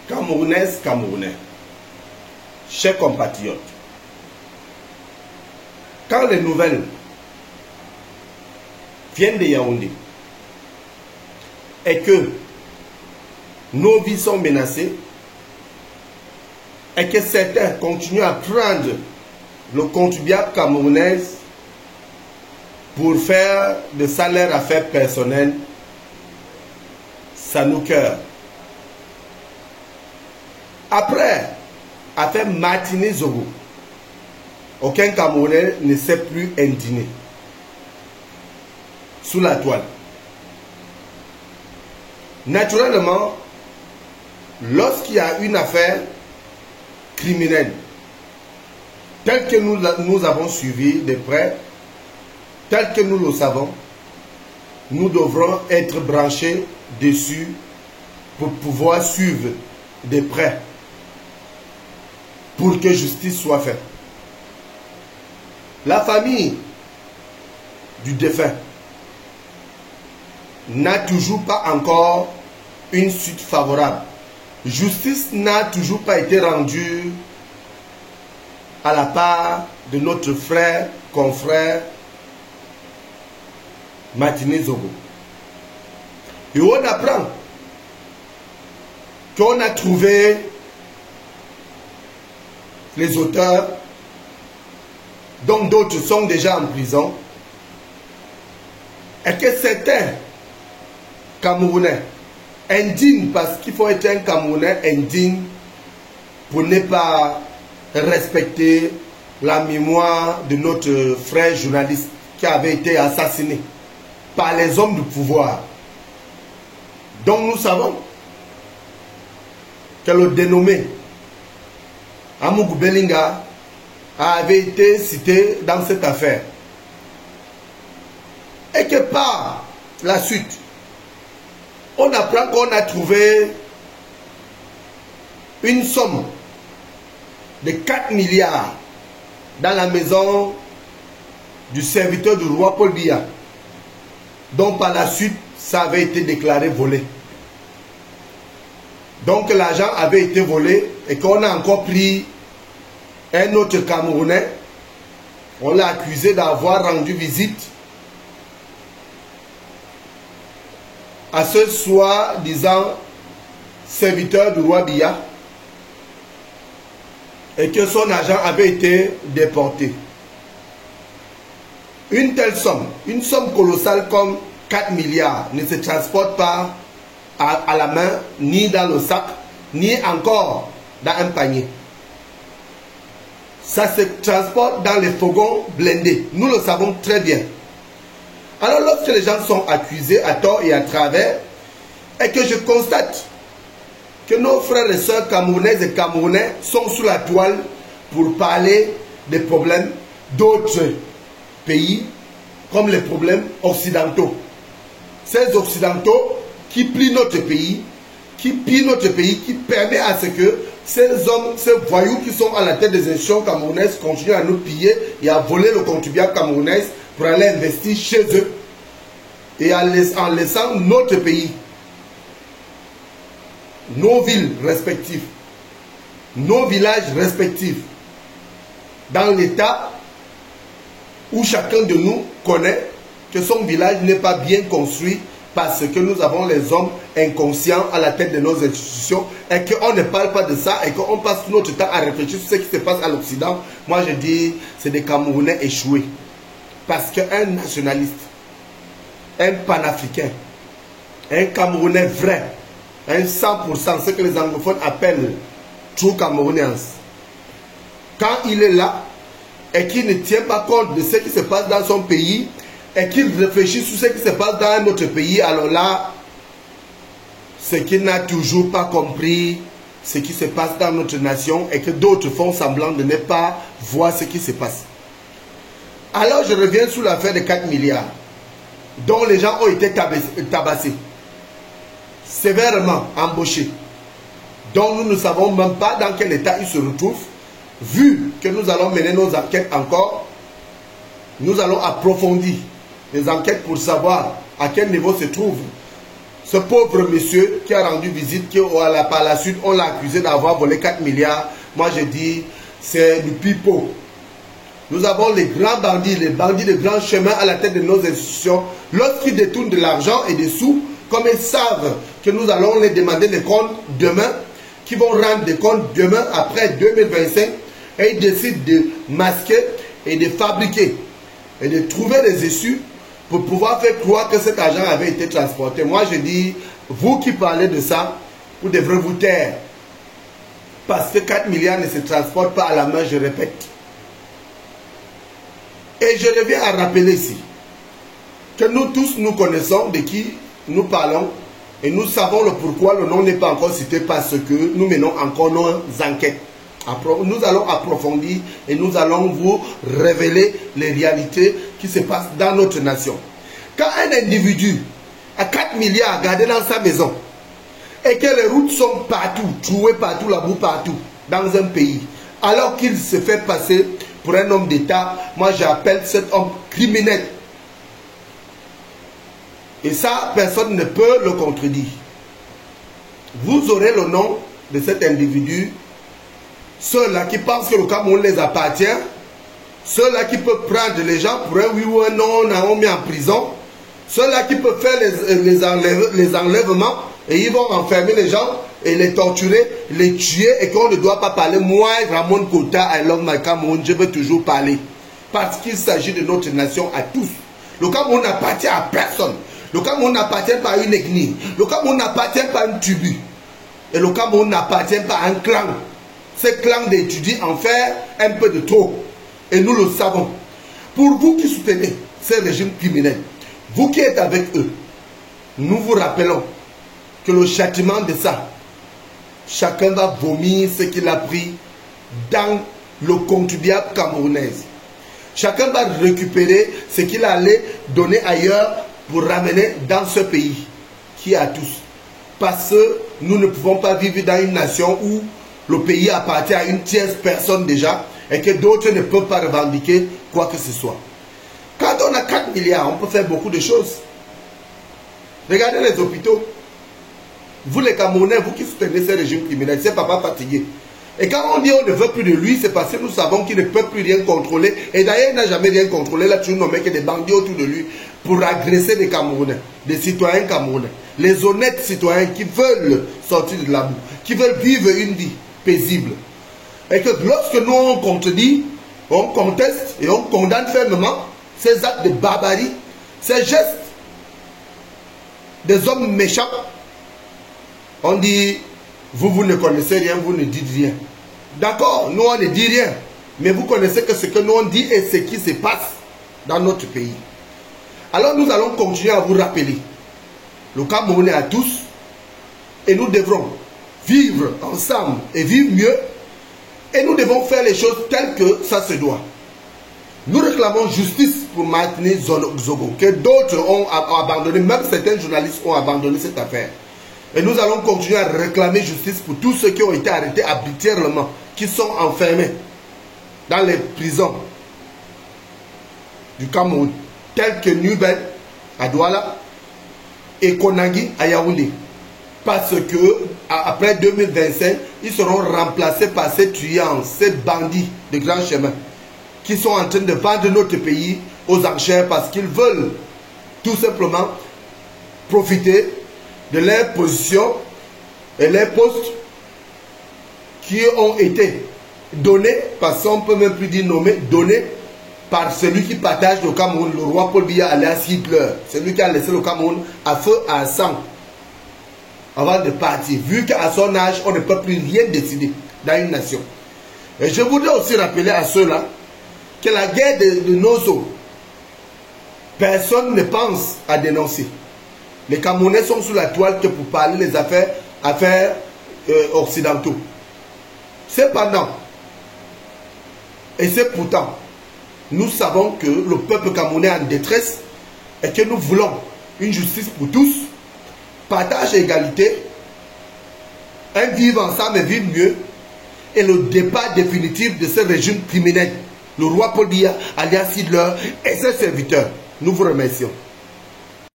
Camerounaises, Camerounais, chers compatriotes, quand les nouvelles viennent de Yaoundé et que nos vies sont menacées et que certains continuent à prendre le contribuable camerounais pour faire de ça leur affaire personnelle, ça nous cœur. Après affaire Martini Zogo, aucun Camerounais ne s'est plus indigné sous la toile. Naturellement, lorsqu'il y a une affaire criminelle telle que nous avons suivi de près, tel que nous le savons, nous devrons être branchés dessus pour pouvoir suivre de près, pour que justice soit faite. La famille du défunt n'a toujours pas encore une suite favorable. Justice n'a toujours pas été rendue à la part de notre frère, confrère, Martini Zogo. Et on apprend qu'on a trouvé les auteurs, dont d'autres sont déjà en prison, et que certains Camerounais indignes, parce qu'il faut être un Camerounais indigne pour ne pas respecter la mémoire de notre frère journaliste qui avait été assassiné par les hommes du pouvoir. Donc nous savons que le dénommé Amougou Belinga avait été cité dans cette affaire. Et que par la suite, on apprend qu'on a trouvé une somme de 4 milliards dans la maison du serviteur du roi Paul Biya, dont par la suite, ça avait été déclaré volé. Donc l'argent avait été volé et qu'on a encore pris un autre Camerounais. On l'a accusé d'avoir rendu visite à ce soi-disant serviteur du roi Biya et que son argent avait été déporté. Une telle somme, une somme colossale comme 4 milliards ne se transporte pas à la main, ni dans le sac, ni encore dans un panier. Ça se transporte dans les fourgons blindés. Nous le savons très bien. Alors lorsque les gens sont accusés à tort et à travers, et que je constate que nos frères et sœurs camerounaises et camerounais sont sous la toile pour parler des problèmes d'autres pays, comme les problèmes occidentaux. Ces occidentaux qui plient notre pays, qui pillent notre pays, qui permet à ce que ces hommes, ces voyous qui sont à la tête des institutions camerounaises continuent à nous piller et à voler le contribuable camerounais pour aller investir chez eux et en laissant notre pays, nos villes respectives, nos villages respectifs dans l'état où chacun de nous connaît que son village n'est pas bien construit parce que nous avons les hommes inconscients à la tête de nos institutions et qu'on ne parle pas de ça et qu'on passe tout notre temps à réfléchir sur ce qui se passe à l'Occident. Moi je dis, c'est des Camerounais échoués. Parce qu'un nationaliste, un panafricain, un Camerounais vrai, un 100%, ce que les anglophones appellent true Cameroonians, quand il est là et qu'il ne tient pas compte de ce qui se passe dans son pays et qu'il réfléchit sur ce qui se passe dans notre pays, alors là, c'est qu'il n'a toujours pas compris ce qui se passe dans notre nation et que d'autres font semblant de ne pas voir ce qui se passe. Alors je reviens sur l'affaire de 4 milliards dont les gens ont été tabassés, sévèrement embauchés, dont nous ne savons même pas dans quel état ils se retrouvent. Vu que nous allons mener nos enquêtes encore, nous allons approfondir les enquêtes pour savoir à quel niveau se trouvent ce pauvre monsieur qui a rendu visite, qui par la suite, on l'a accusé d'avoir volé 4 milliards. Moi, je dis, c'est du pipeau. Nous avons les grands bandits de grands chemins à la tête de nos institutions. Lorsqu'ils détournent de l'argent et des sous, comme ils savent que nous allons les demander des comptes demain, qui vont rendre des comptes demain, après 2025, et ils décident de masquer et de fabriquer et de trouver des issues pour pouvoir faire croire que cet argent avait été transporté. Moi, je dis, vous qui parlez de ça, vous devrez vous taire. Parce que 4 milliards ne se transportent pas à la main, je répète. Et je reviens à rappeler ici que nous tous, nous connaissons de qui nous parlons et nous savons le pourquoi le nom n'est pas encore cité parce que nous menons encore nos enquêtes. Nous allons approfondir et nous allons vous révéler les réalités qui se passent dans notre nation. Quand un individu a 4 milliards gardés dans sa maison et que les routes sont partout, trouées partout, la boue partout, dans un pays, alors qu'il se fait passer pour un homme d'État, moi j'appelle cet homme criminel. Et ça, personne ne peut le contredire. Vous aurez le nom de cet individu, ceux-là qui pensent que le Cameroun les appartient, ceux-là qui peuvent prendre les gens pour un oui ou un non, on mis en prison, ceux-là qui peuvent faire les enlèvements et ils vont enfermer les gens et les torturer, les tuer et qu'on ne doit pas parler. Moi, Ramon Kota, I love my Cameroun, je veux toujours parler. Parce qu'il s'agit de notre nation à tous. Le Cameroun n'appartient à personne. Le Cameroun n'appartient pas à une ethnie. Le Cameroun n'appartient pas à une tribu. Et le Cameroun n'appartient pas à un clan. Ce clan d'étudiants en faire un peu de trop. Et nous le savons. Pour vous qui soutenez ces régimes criminels, vous qui êtes avec eux, nous vous rappelons que le châtiment de ça, chacun va vomir ce qu'il a pris dans le contribuable camerounais. Chacun va récupérer ce qu'il allait donner ailleurs pour ramener dans ce pays qui est à tous. Parce que nous ne pouvons pas vivre dans une nation où le pays appartient à une tierce personne déjà et que d'autres ne peuvent pas revendiquer quoi que ce soit. Quand on a 4 milliards, on peut faire beaucoup de choses. Regardez les hôpitaux. Vous les Camerounais, vous qui soutenez ces régimes criminels, c'est papa fatigué. Et quand on dit on ne veut plus de lui, c'est parce que nous savons qu'il ne peut plus rien contrôler. Et d'ailleurs, il n'a jamais rien contrôlé. Là, tu nous nommé que des bandits autour de lui pour agresser des Camerounais, des citoyens camerounais. Les honnêtes citoyens qui veulent sortir de la boue, qui veulent vivre une vie paisible. Et que lorsque nous on contredit, on conteste et on condamne fermement ces actes de barbarie, ces gestes des hommes méchants, on dit, vous ne connaissez rien, vous ne dites rien. D'accord, nous on ne dit rien. Mais vous connaissez que ce que nous on dit et ce qui se passe dans notre pays. Alors nous allons continuer à vous rappeler. Le Cameroun est à tous. Et nous devrons vivre ensemble et vivre mieux. Et nous devons faire les choses telles que ça se doit. Nous réclamons justice pour maintenir Zogo, que d'autres ont abandonné, même certains journalistes ont abandonné cette affaire. Et nous allons continuer à réclamer justice pour tous ceux qui ont été arrêtés arbitrairement, qui sont enfermés dans les prisons du Cameroun, tels que Nubel à Douala et Konagi à Yaoundé. Parce que après 2025, ils seront remplacés par ces truands, ces bandits de grands chemins qui sont en train de vendre notre pays aux enchères parce qu'ils veulent tout simplement profiter de leurs positions et leurs postes qui ont été donnés, parce qu'on ne peut même plus dire nommés, donnés par celui qui partage le Cameroun, le roi Paul Biya alias Hitler, celui qui a laissé le Cameroun à feu, à sang, avant de partir, vu qu'à son âge, on ne peut plus rien décider dans une nation. Et je voudrais aussi rappeler à ceux-là que la guerre de Nozo, personne ne pense à dénoncer. Les Camerounais sont sous la toile que pour parler des affaires occidentaux. Cependant, et c'est pourtant, nous savons que le peuple camerounais est en détresse et que nous voulons une justice pour tous, partage et égalité, un vivre ensemble et vivre mieux, et le départ définitif de ce régime criminel, le roi Paul Biya alias Hitler et ses serviteurs. Nous vous remercions.